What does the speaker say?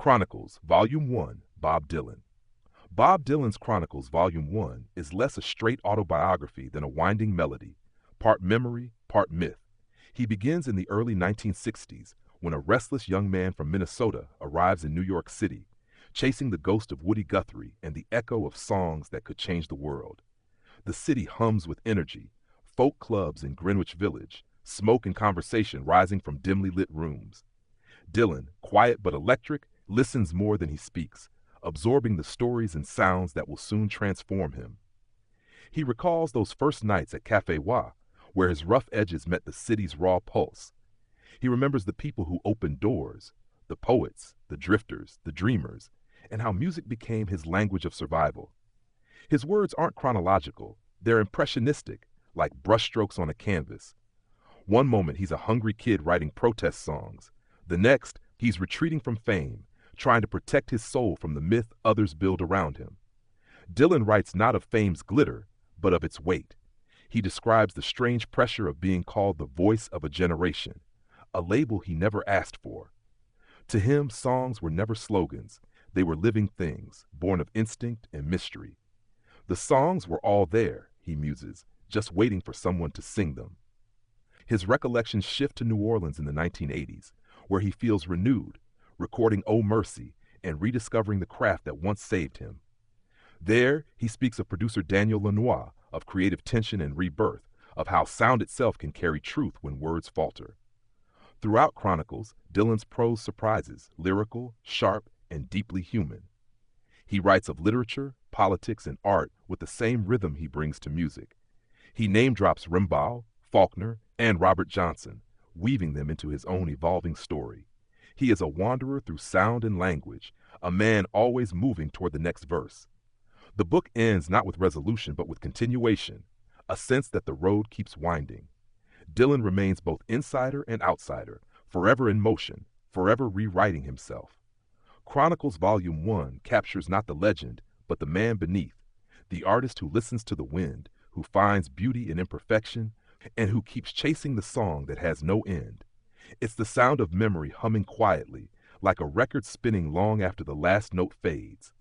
Chronicles, Volume 1, Bob Dylan. Bob Dylan's Chronicles, Volume 1 is less a straight autobiography than a winding melody, part memory, part myth. He begins in the early 1960s when a restless young man from Minnesota arrives in New York City, chasing the ghost of Woody Guthrie and the echo of songs that could change the world. The city hums with energy, folk clubs in Greenwich Village, smoke and conversation rising from dimly lit rooms. Dylan, quiet but electric, listens more than he speaks, absorbing the stories and sounds that will soon transform him. He recalls those first nights at Café Wa, where his rough edges met the city's raw pulse. He remembers the people who opened doors, the poets, the drifters, the dreamers, and how music became his language of survival. His words aren't chronological, they're impressionistic, like brushstrokes on a canvas. One moment he's a hungry kid writing protest songs. The next, he's retreating from fame, trying to protect his soul from the myth others build around him. Dylan writes not of fame's glitter, but of its weight. He describes the strange pressure of being called the voice of a generation, a label he never asked for. To him, songs were never slogans. They were living things, born of instinct and mystery. The songs were all there, he muses, just waiting for someone to sing them. His recollections shift to New Orleans in the 1980s, where he feels renewed, recording Oh Mercy and rediscovering the craft that once saved him. There, he speaks of producer Daniel Lanois, of creative tension and rebirth, of how sound itself can carry truth when words falter. Throughout Chronicles, Dylan's prose surprises, lyrical, sharp, and deeply human. He writes of literature, politics, and art with the same rhythm he brings to music. He name-drops Rimbaud, Faulkner, and Robert Johnson, weaving them into his own evolving story. He is a wanderer through sound and language, a man always moving toward the next verse. The book ends not with resolution but with continuation, a sense that the road keeps winding. Dylan remains both insider and outsider, forever in motion, forever rewriting himself. Chronicles Volume 1 captures not the legend, but the man beneath, the artist who listens to the wind, who finds beauty in imperfection, and who keeps chasing the song that has no end. It's the sound of memory humming quietly, like a record spinning long after the last note fades.